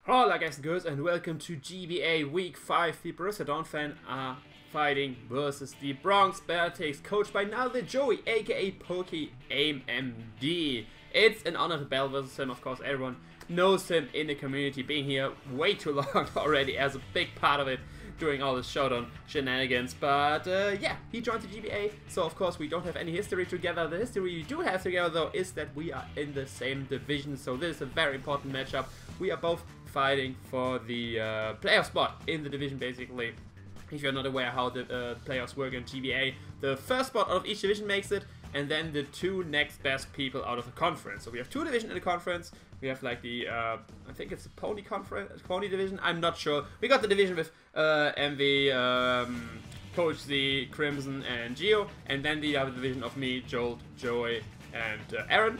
Hola guys and girls, and welcome to GBA Week 5. The Borussia Donphan are fighting versus the Bronx Beartics, coached by now the Joey, aka PokeaimMD. It's an honor to battle versus him. Of course, everyone knows him in the community, being here way too long already as a big part of it, doing all this showdown shenanigans. But yeah, he joined the GBA, so of course we don't have any history together. The history we do have together though is that we are in the same division, so this is a very important matchup. We are both fighting for the playoff spot in the division, basically. If you're not aware how the playoffs work in GBA, the first spot out of each division makes it, and then the two next best people out of the conference. So we have two divisions in the conference. We have like the, I think it's the Pony conference, Pony division. I'm not sure. We got the division with MV, Coach Z, Crimson, and Geo, and then the other division of me, Jolt, Joey, and Aaron.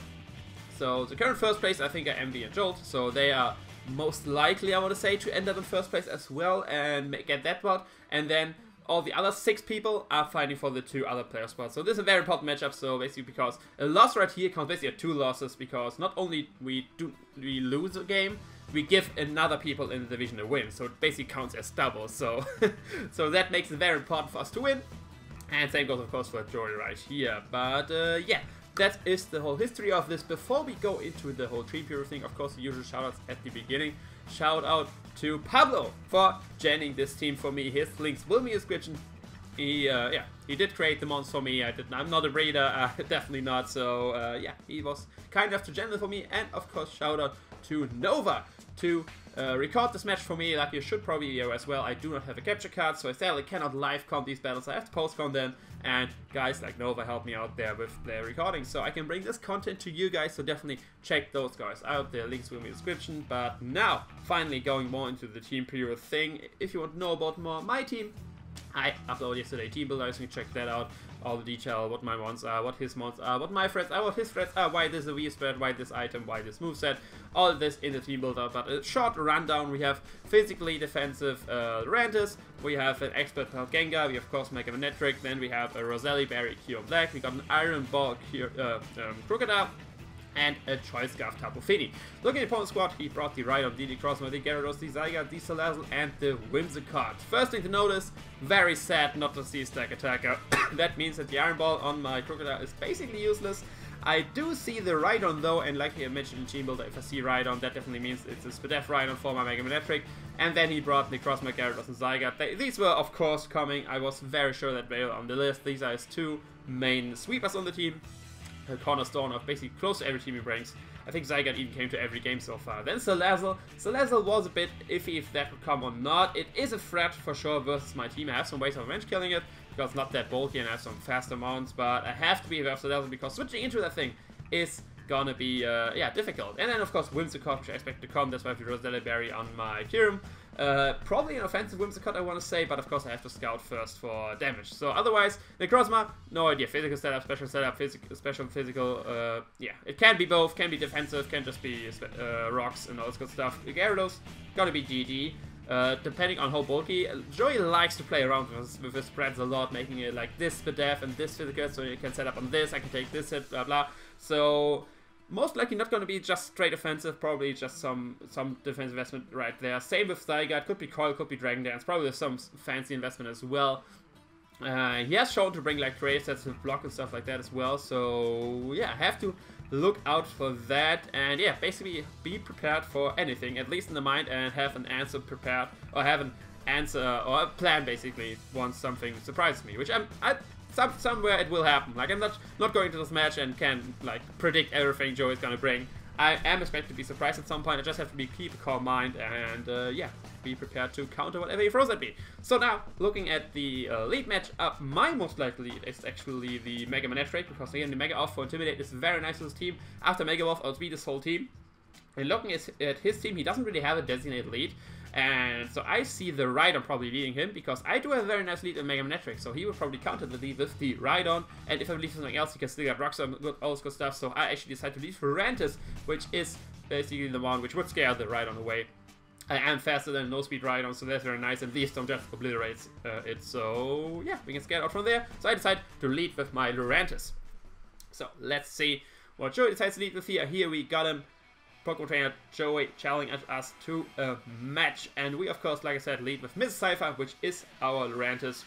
So the current first place, I think, are MV and Jolt. So they are most likely, I want to say, to end up in first place as well and get that spot. And then all the other 6 people are fighting for the 2 other player spots. So this is a very important matchup. So basically, because a loss right here counts basically at 2 losses, because not only we lose a game, we give another people in the division a win. So it basically counts as double. So so that makes it very important for us to win. And same goes, of course, for Jory right here. But yeah, that is the whole history of this. Before we go into the whole tree period thing, of course, the usual shoutouts at the beginning. Shout out to Pablo for joining this team for me. His links will be in the description. He did create the mons for me. I'm not a breeder, definitely not. So yeah, he was kind enough to join them for me. And of course, shout out to Nova to record this match for me, like you should probably hear as well. I do not have a capture card, so I sadly cannot live count these battles. I have to post count them, and guys like Nova help me out there with their recording, so I can bring this content to you guys. So definitely check those guys out. Their links will be in the description. But now, finally going more into the team period thing. If you want to know about more my team, I uploaded yesterday team builder, so you can check that out. All the detail, what my mons are, what his mons are, what my threats are, what his threats are, why this is a V spread, why this item, why this moveset, all this in the team builder. But a short rundown: we have physically defensive Rantis, we have an expert Gengar, we of course make a Netric, then we have a Roselli Berry Cure Black, we got an Iron Ball Crocodile, and a Choice Scarf Tapu Fini. Looking at the opponent's squad, he brought the Rhydon, the Crossmo, the Gyarados, the Zygarde, the Salazzle, and the Whimsicott. First thing to notice, very sad not to see Stack Attacker. That means that the Iron Ball on my Crocodile is basically useless. I do see the Rhydon though, and like I mentioned in Team Builder, if I see Rhydon, that definitely means it's a Spadef Rhydon for my Mega Manetric. And then he brought the Crossmo, Gyarados, and Zygarde. These were of course coming. I was very sure that they were on the list. These are his 2 main sweepers on the team. A cornerstone of basically close to every team he brings. I think Zygarde even came to every game so far. Then Salazzle. Salazzle was a bit iffy if that would come or not. It is a threat for sure versus my team. I have some ways of revenge killing it, because it's not that bulky and I have some faster mounts, but I have to be aware of Salazzle because switching into that thing is gonna be yeah, difficult. And then of course Whimsicott, which I expect to come. That's why I have the Roselli Berry on my Kyurem. Probably an offensive Whimsicott, I want to say, but of course I have to scout first for damage. So otherwise, Necrozma, no idea. Physical setup, special setup, special physical, yeah. It can be both, can be defensive, can just be rocks and all this good stuff. Gyarados, gotta be GD. Depending on how bulky, Joey likes to play around with his spreads a lot, making it like this def and this physical, so you can set up on this, I can take this hit, blah blah. So most likely not going to be just straight offensive, probably just some defensive investment right there. Same with Zygarde, could be Coil, could be Dragon Dance, probably with some fancy investment as well. He has shown to bring like trade sets with block and stuff like that as well, so yeah, have to look out for that. And yeah, basically be prepared for anything, at least in the mind, and have an answer prepared, or have an answer or a plan basically once something surprises me, which somewhere it will happen. Like, I'm not going to this match and can like predict everything Joe is gonna bring. I am expected to be surprised at some point. I just have to keep a calm mind and yeah, be prepared to counter whatever he throws at me. So now, looking at the lead match up, my most likely lead is actually the Mega Manetric, because again, the Mega Off for Intimidate is very nice with this team. After Mega Off, outspeed this whole team. And looking at his team, he doesn't really have a designated lead. And so I see the Rhydon probably leading him, because I do have a very nice lead in Mega Manetric, so he will probably counter the lead with the Rhydon, and if I leave something else, he can still get rocks and all this good stuff. So I actually decided to leave for Rantis, which is basically the one which would scare the Rhydon away. I am faster than no speed Rhydon, so that's very nice, and these don't just obliterate it. So yeah, we can scare it out from there. So I decided to lead with my Lurantis. So let's see what Joey decides to lead with here. Here we got him Pokemon trainer Joey challenging us to a match. And we, of course, like I said, lead with Mrs. Cypher, which is our Lurantis.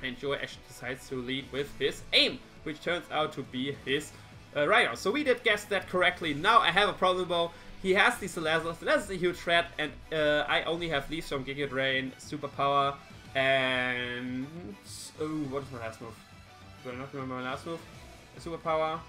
And Joey actually decides to lead with his aim, which turns out to be his Rhino. So we did guess that correctly. Now I have a problem though. He has the Scizor. Scizor is a huge threat, and I only have Leaf Storm, Giga Drain, Superpower, and... Oh, what is my last move? Do I not remember my last move? Superpower,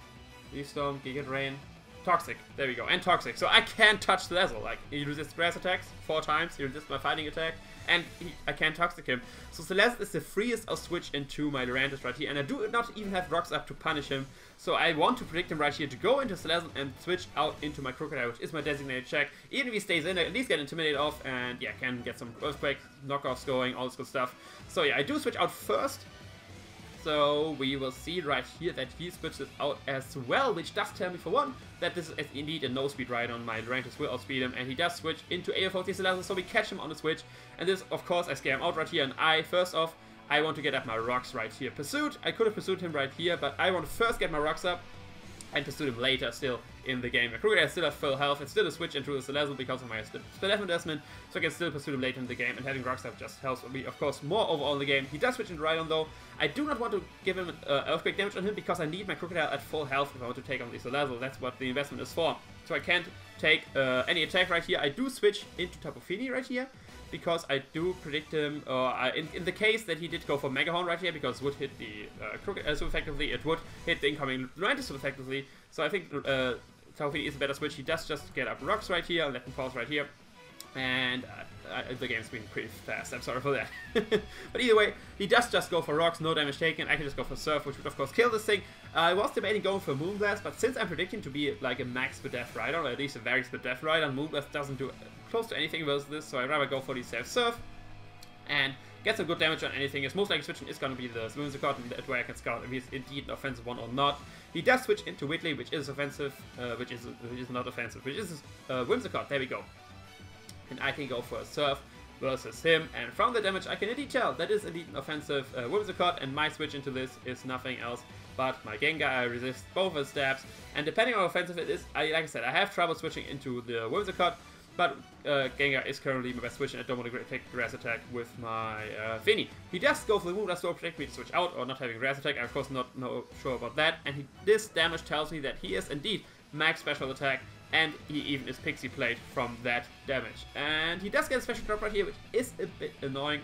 Leaf Storm, Giga Drain, Toxic. There we go, and Toxic. So I can't touch Scizor. Like, he resists grass attacks 4 times, he resists my fighting attack, and I can't Toxic him. So Celeste is the freest I'll switch into my Lurantis right here, and I do not even have rocks up to punish him. So I want to predict him right here to go into Celeste and switch out into my Crocodile, which is my designated check. Even if he stays in, I at least get Intimidated off, and yeah, can get some Earthquake, knockoffs going, all this good stuff. So yeah, I do switch out first. So we will see right here that he switches out as well, which does tell me for one that this is indeed a no-speed ride on my Lurantis will outspeed him, and he does switch into AFOT Celeste, so we catch him on the switch. And this, of course, I scare him out right here, and first off, I want to get up my rocks right here. Pursuit, I could have pursued him right here, but I want to first get my rocks up and pursue him later still in the game. My Crocodile still has full health, it's still a switch into the Celeste because of my Spelef investment, so I can still pursue him later in the game, and having rocks up just helps me, of course, more overall in the game. He does switch into Rhydon though. I do not want to give him Earthquake damage on him because I need my Crocodile at full health if I want to take on the Celeste. That's what the investment is for. So I can't take any attack right here. I do switch into Tapu Fini right here, because I do predict him, in the case that he did go for Mega Horn right here, because it would hit the Crocodile so effectively, it would hit the incoming Lurantis so effectively, so I think Tapu Fini is a better switch. He does just get up rocks right here, let him pause right here, and the game's been pretty fast, I'm sorry for that. But either way, he does just go for rocks, no damage taken. I can just go for Surf, which would of course kill this thing. I was debating going for Moonblast, but since I'm predicting to be like a max speed death Rhydon, or at least a very speed death Rhydon, Moonblast doesn't do close to anything versus this, so I'd rather go for the safe Surf and get some good damage on anything. His most likely switching is going to be the Whimsicott, and that way I can scout if he's indeed an offensive one or not. He does switch into Whitley, which is offensive, which is not offensive, which is Whimsicott. There we go. And I can go for a Surf versus him, and from the damage I can indeed tell that is indeed an offensive Whimsicott, and my switch into this is nothing else but my Gengar. I resist both his stabs, and depending on how offensive it is, like I said, I have trouble switching into the Whimsicott, but Gengar is currently my best switch, and I don't want to take grass attack with my Fini. He does go for the Moonblast to protect me to switch out, or not having grass attack. I'm of course not sure about that, and this damage tells me that he is indeed max special attack, and he even is Pixie Plate from that damage. And he does get a special drop right here, which is a bit annoying,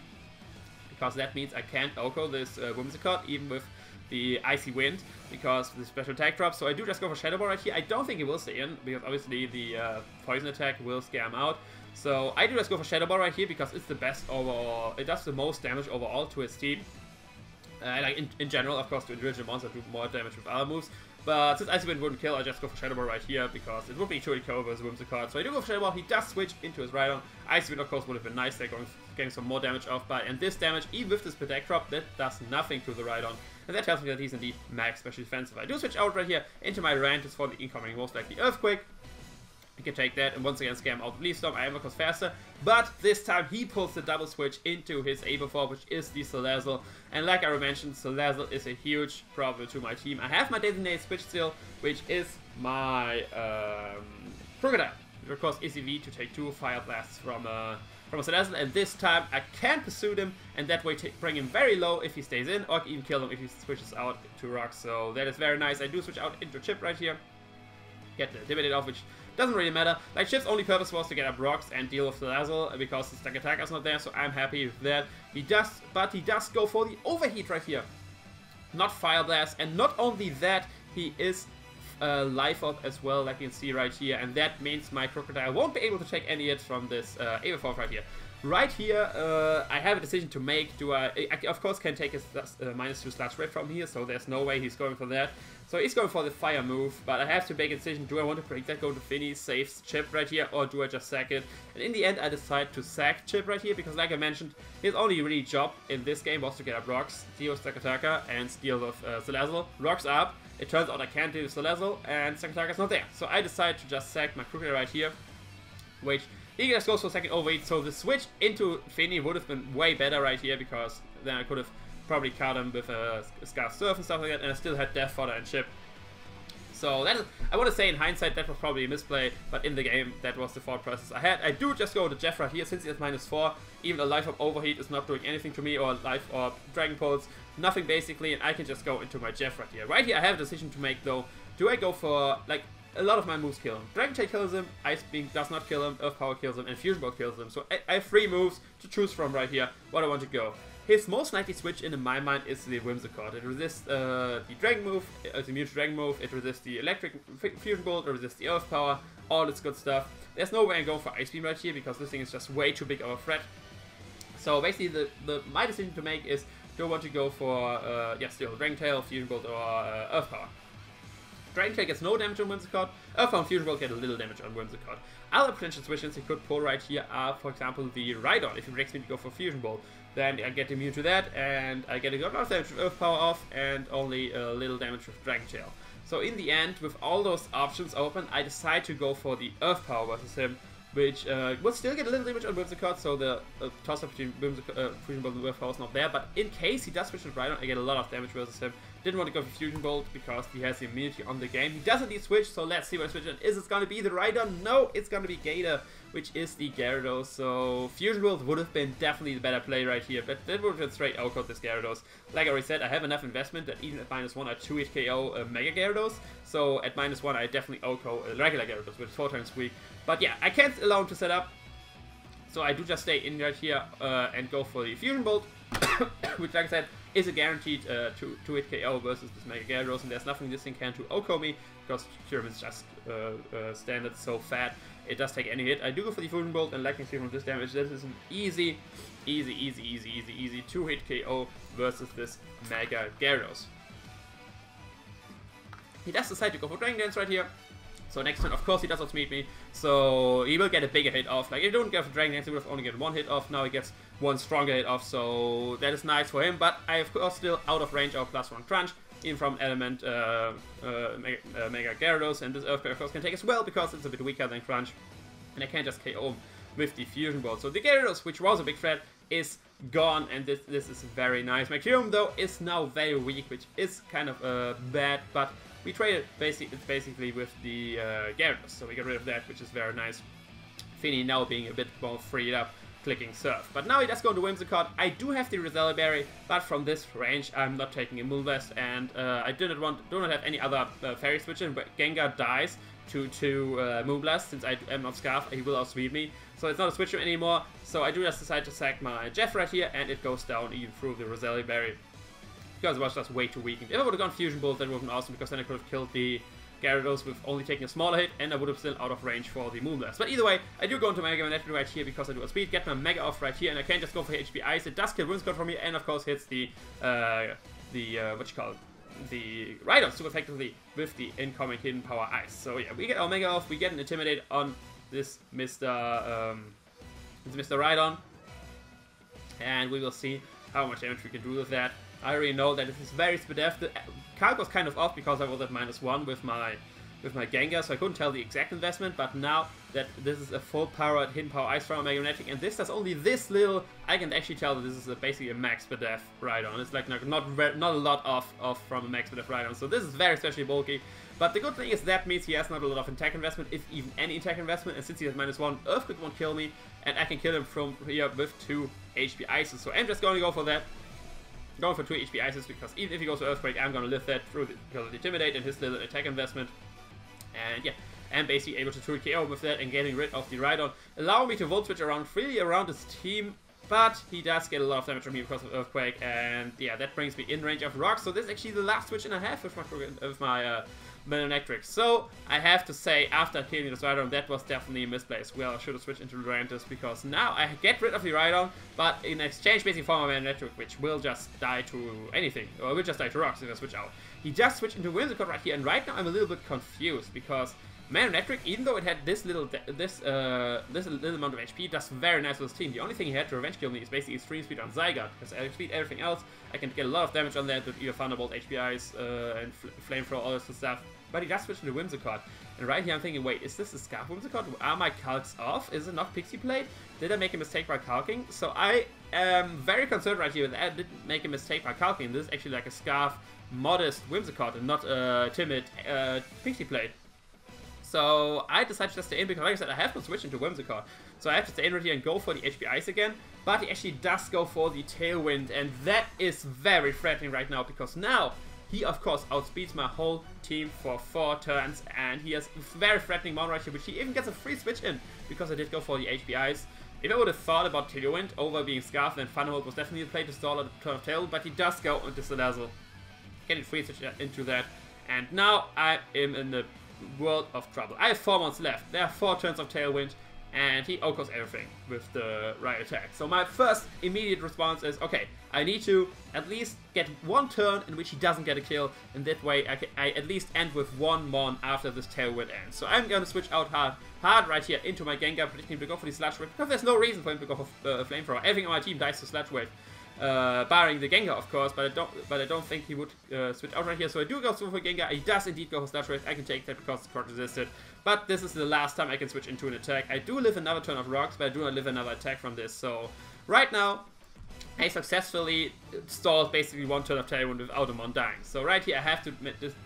because that means I can't OHKO this Whimsicott, even with the Icy Wind, because of the special attack drop. So I do just go for Shadow Ball right here. I don't think he will stay in, because obviously the Poison attack will scare him out. So I do just go for Shadow Ball right here, because it's the best overall. It does the most damage overall to his team. Like in general, of course, to individual monsters do more damage with other moves. But since Icy Wind wouldn't kill, I just go for Shadow Ball right here, because it would be too KO versus Whimsicott. So I do go for Shadow Ball. He does switch into his Rhydon. Icy Wind, of course, would have been nice there, getting some more damage off. And this damage, even with this attack drop, that does nothing to the Rhydon. And that tells me that he's indeed max special defensive. I do switch out right here into my Lurantis for the incoming, most likely Earthquake. I can take that, and once again scam out Leaf Storm. I am of course faster, but this time he pulls the double switch into his Aberforth, which is the Salazzle. And like I mentioned, Salazzle is a huge problem to my team. I have my designated switch still, which is my Crocodile, which of course is EV to take 2 Fire Blasts from a Salazzle, and this time I can pursue him, and that way bring him very low if he stays in, or even kill him if he switches out to rocks. So that is very nice. I do switch out into Chip right here, get the Intimidated off, which doesn't really matter. Like, Chip's only purpose was to get up rocks and deal with the Salazzle, because the stack attack is not there, so I'm happy with that. He does go for the Overheat right here, not Fire Blast, and not only that, he is Life Orb as well, like you can see right here, and that means my Crocodile won't be able to take any hits from this Aberforth right here. Right here, I have a decision to make. I of course can take his -2 Sludge Spray from here, so there's no way he's going for that. So he's going for the Fire move, but I have to make a decision. Do I want to break that, go to Fini, save Chip right here, or do I just sack it? And in the end, I decide to sack Chip right here, because like I mentioned, his only really job in this game was to get up rocks, deal with Stakataka, and steal with Salazzle. Rocks up. It turns out I can't deal with Salazzle, and Stakataka's not there. So I decide to just sack my Crocodile right here, which he just goes for a second overheat. So the switch into Fini would have been way better right here, because then I could have probably caught him with a Scarf Surf and stuff like that, and I still had Death Fodder and Chip. So that is, I want to say in hindsight that was probably a misplay, but in the game that was the thought process I had. I do just go to Jeff right here since he has -4. Even a Life Up Overheat is not doing anything to me, or Life or Dragon Pulse, nothing basically, and I can just go into my Jeff right here. Right here I have a decision to make though. Do I go for, like, a lot of my moves kill him. Dragon Tail kills him, Ice Beam does not kill him, Earth Power kills him, and Fusion Bolt kills him. So I have 3 moves to choose from right here, what I want to go. His most likely switch in my mind is the Whimsicott. It resists the Dragon move, the immune to Dragon move, it resists the Electric Fusion Bolt, it resists the Earth Power, all this good stuff. There's no way I'm going for Ice Beam right here, because this thing is just way too big of a threat. So basically my decision to make is, do I want to go for, still Dragon Tail, Fusion Bolt, or Earth Power. Dragon Tail gets no damage on Whimsicott. Earth Power and Fusion Bolt get a little damage on Whimsicott. Other potential switches he could pull right here are, for example, the Rhydon. If he breaks me to go for Fusion Bolt, then I get immune to that, and I get a lot of damage with Earth Power off, and only a little damage with Dragon Tail. So in the end, with all those options open, I decide to go for the Earth Power versus him, which will still get a little damage on Whimsicott, so the toss-up between Fusion Bolt and Earth Power is not there, but in case he does switch to Rhydon, I get a lot of damage versus him. Didn't want to go for Fusion Bolt because he has the immunity on the game. He doesn't need switch, so let's see what I switch on. Is it going to be the Rhydon? No, it's going to be Gator, which is the Gyarados. So Fusion Bolt would have been definitely the better play right here, but that would have been straight outcode this Gyarados. Like I already said, I have enough investment that even at -1 I 2-hit KO Mega Gyarados. So at -1 I definitely outcode a regular Gyarados, which is 4 times weak. But yeah, I can't allow him to set up. So I do just stay in right here and go for the Fusion Bolt, which, like I said, is a guaranteed 2-hit KO versus this Mega Gyarados, and there's nothing this thing can to OHKO me, because Kyurem is just standard so fat. It does take any hit. I do go for the Fusion Bolt, and like you see from this damage, this is an easy 2-hit KO versus this Mega Gyarados. He does decide to go for Dragon Dance right here. So next turn, of course, he does outspeed me, so he will get a bigger hit off. Like, if he don't go for Dragon Dance, he would have only get 1 hit off. Now he gets 1 stronger hit off, so that is nice for him. But I, of course, still out of range of +1 Crunch, even from Element Mega Gyarados. And this Earthquake, of course, can take as well, because it's a bit weaker than Crunch. And I can't just KO him with the Fusion Bolt. So the Gyarados, which was a big threat, is gone, and this is very nice. My Kyurem, though, is now very weak, which is kind of bad, but we traded basically with the Gyarados, so we got rid of that, which is very nice. Finny now being a bit more freed up, clicking Surf. But now he does go into Whimsicott. I do have the Roselia Berry, but from this range I'm not taking a Moonblast, and I do not have any other Fairy switching, but Gengar dies to Moonblast. Since I am not Scarf, he will outspeed me, so it's not a switcher anymore. So I do just decide to sack my Jeff right here, and it goes down even through the Roselia Berry, because it was just way too weakened. If I would have gone Fusion Bolt, that would have been awesome, because then I could have killed the Gyarados with only taking a smaller hit, and I would have still out of range for the Moonblast. But either way, I do go into Mega Man right here because I do a speed, get my Mega off right here, and I can't just go for HP Ice. It does kill Whimsicott from me, and of course hits the the Rhydon super effectively with the incoming Hidden Power Ice. So yeah, we get our Mega off, we get an Intimidate on this Mr. Rhydon, and we will see how much damage we can do with that. I already know that it is very SPDF. The calc was kind of off because I was at -1 with my Gengar, so I couldn't tell the exact investment, but now that this is a full-powered Hidden Power Ice from Magnetic, and this does only this little, I can actually tell that this is basically a max SPDF Rhydon. It's like not a lot off from a max SPDF Rhydon, so this is very especially bulky. But the good thing is that means he has not a lot of attack investment, if even any attack investment, and since he has -1, Earthquake won't kill me, and I can kill him from here with 2 HP Ices. So I'm just going to go for that. Going for 2 HP Ices, because even if he goes to Earthquake, I'm going to live that through because of the Intimidate and his little attack investment. And yeah, I'm basically able to 2 KO with that and getting rid of the Rhydon, allowing me to Volt Switch around freely around his team, but he does get a lot of damage from me because of Earthquake, and yeah, that brings me in range of Rock. So this is actually the last switch and a half with my Manonectric. So I have to say, after killing this Rhydon, that was definitely a misplay as well. I should have switched into Lurantis, because now I get rid of the Rhydon, but in exchange basically for my Manonectric, which will just die to anything, or will just die to rocks if I switch out. He just switched into Whimsicott right here, and right now I'm a little bit confused, because Manonectric, even though it had this little amount of HP, does very nice with his team. The only thing he had to revenge kill me is basically Extreme Speed on Zygarde, because I speed everything else. I can get a lot of damage on that with either Thunderbolt, HP Ice, and Flamethrower, all this stuff. But he does switch into Whimsicott. And right here I'm thinking, wait, is this a Scarf Whimsicott? Are my calcs off? Is it not Pixie Plate? Did I make a mistake by calking? So I am very concerned right here that I make a mistake by calculating this is actually like a Scarf modest Whimsicott and not a timid Pixie Plate. So I decided to just stay in because, like I said, I have to switch into Whimsicott. So I have to stay in right here and go for the HP Ice again. But he actually does go for the Tailwind, and that is very threatening right now because now he, of course, outspeeds my whole team for 4 turns, and he has very threatening Mon right here, which he even gets a free switch in because I did go for the HP Ice. If I would have thought about Tailwind over being Scarf, then Thunderbolt was definitely the play to stall at the turn of Tailwind, but he does go into Salazzle. Getting free switch into that, and now I am in the world of trouble. I have 4 months left. There are 4 turns of Tailwind, and he outgoes everything with the right attack. So my first immediate response is, okay, I need to at least get 1 turn in which he doesn't get a kill, and that way I at least end with 1 Mon after this Tailwind ends. So I'm going to switch out hard right here into my Gengar, predicting to go for the Sludge Wave, because there's no reason for him to go for Flamethrower. Everything on my team dies to Sludge Wave. Barring the Gengar, of course, but I don't think he would switch out right here. So I do go for Gengar. He does indeed go for Sludge Wave. I can take that because it's proc resisted. But this is the last time I can switch into an attack. I do live another turn of Rocks, but I do not live another attack from this. So right now, I successfully stalled basically 1 turn of Tailwind without a Mon dying. So right here, I have to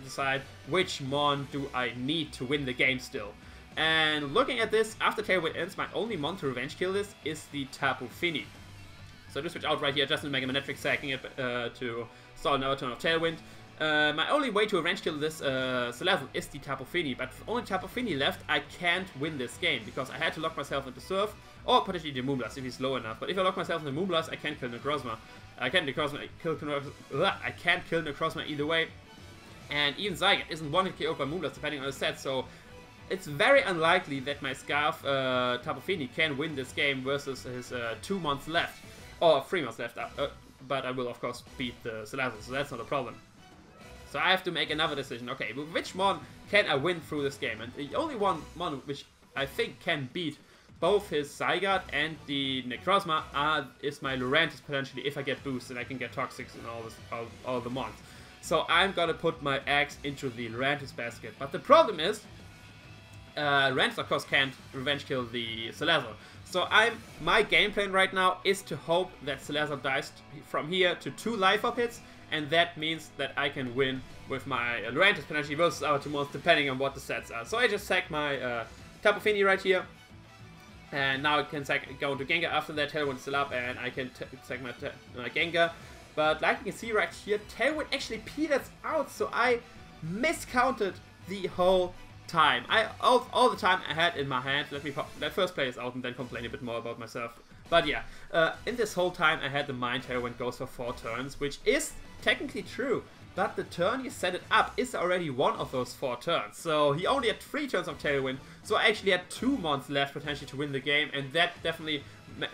decide which Mon do I need to win the game still. And looking at this, after Tailwind ends, my only Mon to revenge kill this is the Tapu Fini. So I just switch out right here just to make a Manectric, sacking it to stall another turn of Tailwind. My only way to revenge kill this Salazzle is the Tapu Fini, but with only Tapu Fini left, I can't win this game because I had to lock myself into Surf or potentially the Moonblast if he's low enough. But if I lock myself into Moonblast, I can't kill Necrozma. I can't kill Necrozma either way. And even Zygarde isn't 1-hit KO'd by Moonblast depending on the set, so it's very unlikely that my Scarf Tapu Fini can win this game versus his 2 months left. Or 3 months left, but I will of course beat the Salazzle, so that's not a problem. So I have to make another decision. Okay, which Mon can I win through this game? And the only one Mon which I think can beat both his Zygarde and the Necrozma is my Lurantis potentially if I get boosts and I can get Toxics and all the Mons. So I'm gonna put my eggs into the Lurantis basket. But the problem is, Lurantis of course can't revenge kill the Salazzle. So my game plan right now is to hope that Salazzle dies from here to 2 life up hits, and that means that I can win with my Lurantis potentially versus our 2 Mons depending on what the sets are. So I just sack my Tapu Fini right here, and now I can go into Gengar after that. Tailwind is still up, and I can sack my Gengar. But like you can see right here, Tailwind actually peters out, so I miscounted the whole time. All the time I had in my hand. Let first play this out and then complain a bit more about myself. But yeah, in this whole time I had the Mind Tailwind goes for 4 turns, which is technically true. But the turn you set it up is already one of those 4 turns. So he only had 3 turns of Tailwind. So I actually had 2 Mons left potentially to win the game, and that definitely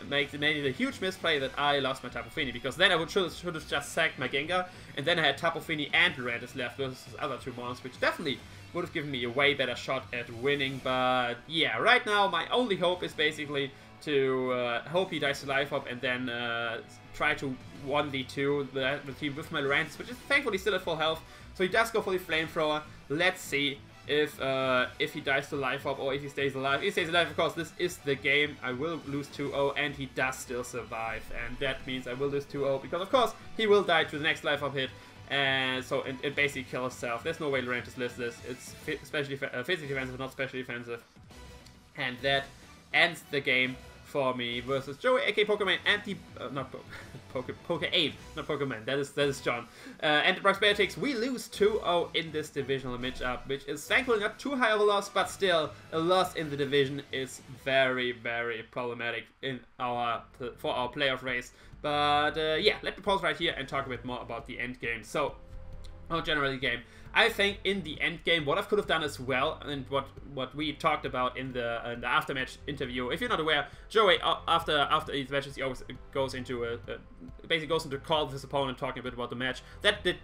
made it a huge misplay that I lost my Tapu Fini, because then I should have just sacked my Gengar, and then I had Tapu Fini and Lurantis left versus his other 2 Mons, which definitely would have given me a way better shot at winning. But yeah, right now my only hope is basically to hope he dies to life up and then try to 1v2 the team with my Lurantis, which is thankfully still at full health. So he does go for the Flamethrower. Let's see if he dies to life up or if he stays alive. If he stays alive, of course, this is the game. I will lose 2-0, and he does still survive, and that means I will lose 2-0 because, of course, he will die to the next life up hit. And so it basically kills itself. There's no way Lurantis lives this. It's physically defensive, not specially defensive. And that ends the game for me versus Joey, aka Pokemon, and the PokeAim, not Pokemon. That is John. And the Bronx Beartics, we lose 2-0 in this divisional matchup, which is thankfully not too high of a loss, but still a loss in the division is very, very problematic for our playoff race. But yeah, let me pause right here and talk a bit more about the end game. So, generally game. I think in the end game, what I could have done as well, and what we talked about in the aftermatch interview. If you're not aware, Joey after these matches, he always goes into basically goes into call with his opponent, talking a bit about the match.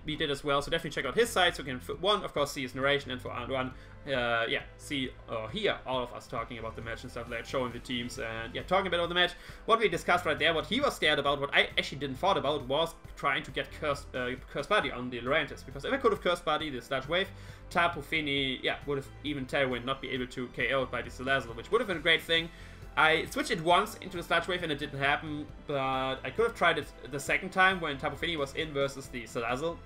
We did as well. So definitely check out his site, so you can of course see his narration, and for round 1, yeah, see or hear all of us talking about the match and stuff like that, showing the teams and yeah, talking about the match. What we discussed right there, what he was scared about, what I actually didn't thought about, was trying to get Curse Body on the Lurantis, because if I could have Curse Body the Sludge Wave, Tapu Fini, yeah, would have even Tailwind not be able to KO by the Salazzle, which would have been a great thing. I switched it once into the Sludge Wave and it didn't happen, but I could have tried it the second time when Tapu Fini was in versus the Scizor.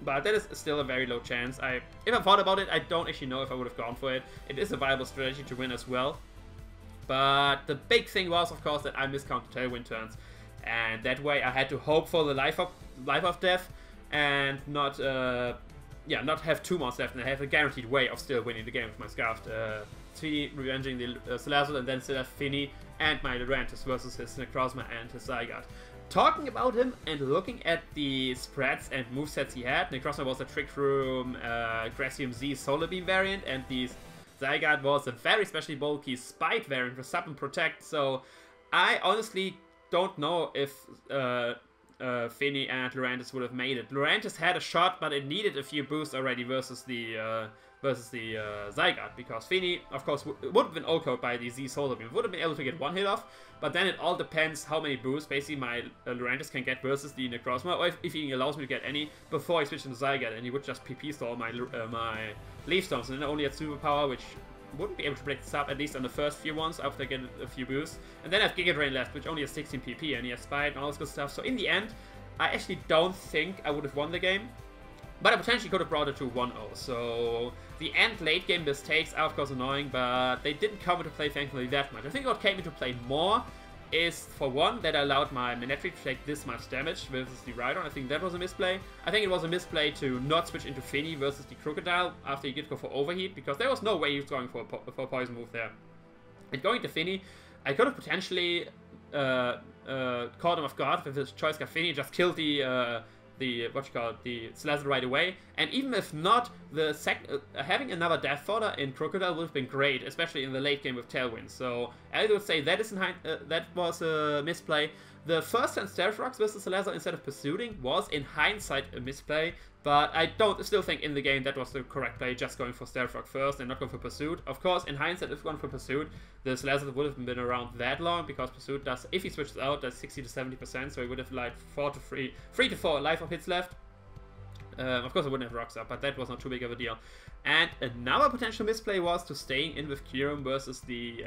But that is still a very low chance. If I thought about it, I don't actually know if I would have gone for it. It is a viable strategy to win as well. But the big thing was, of course, that I miscounted tailwind turns. And that way I had to hope for the life of death and not have 2 months left and I have a guaranteed way of still winning the game with my Scarfed. Fini revenging the Scizor and then still have Fini and my Lurantis versus his Necrozma and his Zygarde. Talking about him and looking at the spreads and movesets he had, Necrozma was a Trick Room, Gracium Z Solar Beam variant, and the Zygarde was a very specially bulky Spite variant for Sub and Protect, so I honestly don't know if Fini and Lurantis would have made it. Lurantis had a shot, but it needed a few boosts already versus the Zygarde, because Fini, of course, would have been O-code by the Z Solar Beam. Would have been able to get 1 hit off, but then it all depends how many boosts basically my Lurantis can get versus the Necrozma, or if he allows me to get any before I switch into Zygarde, and he would just PP stall my Leaf Storms, and then only had Superpower, which wouldn't be able to break this up, at least on the first few ones after I get a few boosts. And then I have Giga Drain left, which only has 16 PP, and he has Spite and all this good stuff. So in the end, I actually don't think I would have won the game, but I potentially could have brought it to 1-0. So the end late game mistakes are of course annoying, but they didn't come into play thankfully that much. I think what came into play more is, for one, that I allowed my Manectric to take this much damage versus the Rhydon. I think that was a misplay. I think it was a misplay to not switch into Fini versus the Crocodile after he did go for Overheat, because there was no way he was going for a Poison move there. And going to Fini, I could have potentially caught him off guard with his choice card Fini, just killed the Scizor right away, and even if not, the having another Death Fodder in Crocodile would have been great, especially in the late game with Tailwind. So I would say that is that was a misplay. The first turn Stealth Rocks versus Scizor instead of Pursuing was in hindsight a misplay, but I still think in the game that was the correct play, just going for Stealth Rock first and not going for Pursuit. Of course, in hindsight, if going for Pursuit, the Scizor would have been around that long, because Pursuit does, if he switches out, that's 60 to 70%, so he would have like 3 to 4 life of hits left. Of course, I wouldn't have Rocks up, but that was not too big of a deal. And another potential misplay was to staying in with Kyurem versus the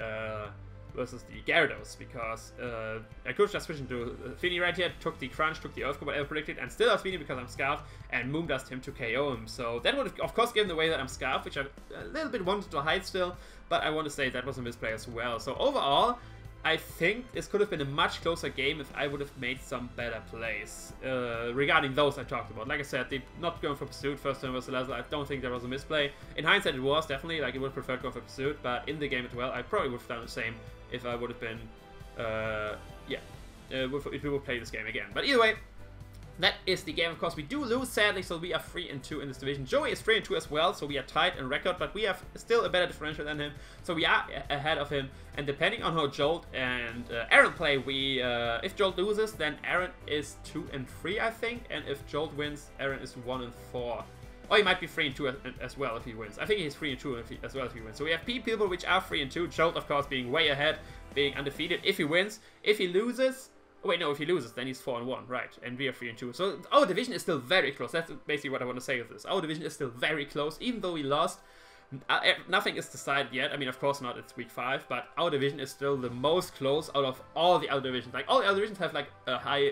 Gyarados, because I could just switch into Fini right here, took the Crunch, took the Earthquake, whatever predicted, and still has Fini because I'm Scarfed, and Moondust him to KO him. So that would have, of course, given the way that I'm Scarfed, which I a little bit wanted to hide still, but I want to say that was a misplay as well. So overall, I think this could have been a much closer game if I would have made some better plays regarding those I talked about. Like I said, not going for Pursuit first turn versus Scizor, I don't think that was a misplay. In hindsight, it was definitely, like, I would have preferred going for Pursuit, but in the game as well, I probably would have done the same if I would have been, if we would play this game again. But either way, that is the game. Of course, we do lose, sadly, so we are 3-2 in this division. Joey is 3-2 as well, so we are tied in record, but we have still a better differential than him, so we are ahead of him. And depending on how Jolt and Aaron play, if Jolt loses, then Aaron is 2-3, I think, and if Jolt wins, Aaron is 1-4. Or he might be 3-2 as well if he wins. I think he's 3-2 as well if he wins. So we have people which are 3-2. Jolt, of course, being way ahead, being undefeated if he wins. If he loses, oh wait, no, if he loses, then he's 4-1, right? And we are 3-2. So our division is still very close. That's basically what I want to say with this. Our division is still very close, even though we lost. Nothing is decided yet. I mean, of course not, it's week 5, but our division is still the most close out of all the other divisions. Like, all the other divisions have like a high,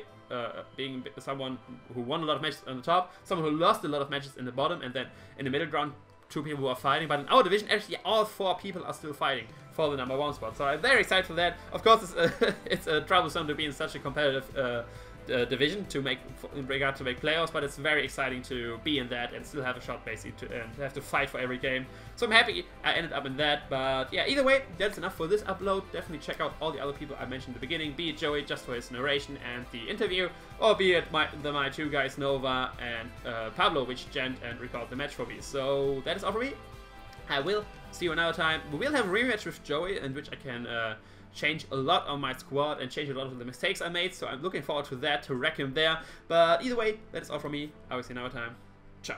being someone who won a lot of matches on the top, someone who lost a lot of matches in the bottom, and then in the middle ground, 2 people who are fighting. But in our division, actually, all 4 people are still fighting for the #1 spot. So I'm very excited for that. Of course, it's troublesome to be in such a competitive division in regard to make playoffs, but it's very exciting to be in that and still have a shot basically and have to fight for every game. So I'm happy I ended up in that. But yeah, either way, that's enough for this upload. Definitely check out all the other people I mentioned at the beginning, be it Joey just for his narration and the interview, or be it my 2 guys Nova and Pablo, which gent and recorded the match for me. So that is all for me. I will see you another time. We will have a rematch with Joey, in which I can change a lot on my squad and change a lot of the mistakes I made, so I'm looking forward to that, to wreck him there. But either way, that is all from me. I will see you another time. Ciao.